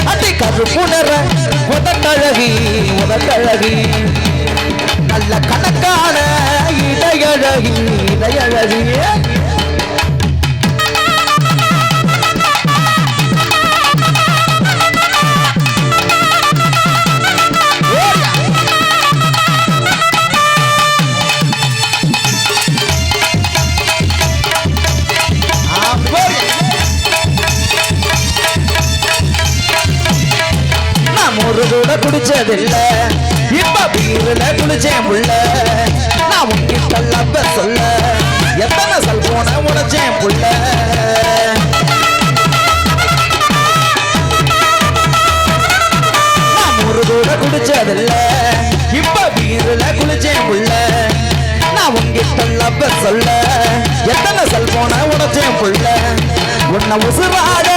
அடி கருப்பு நிற உதட்டழகி உதட்டழகி நல்ல கணக்கான இடையழகி இடையழகி கூட குடிச்சதில்ல இப்ப பீருல குளிச்சேன் புள்ள நான் உன்கிட்ட லப்ப சொல்ல எத்தனை செல்போன உடைச்சேன் புள்ள நான் ஒரு கூட குடிச்சதில்ல இப்ப பீருல குளிச்சேன் புள்ள நான் உன்கிட்ட லப்ப சொல்ல எத்தனை செல்போன உடைச்சேன் புள்ள உன்னை உசுராட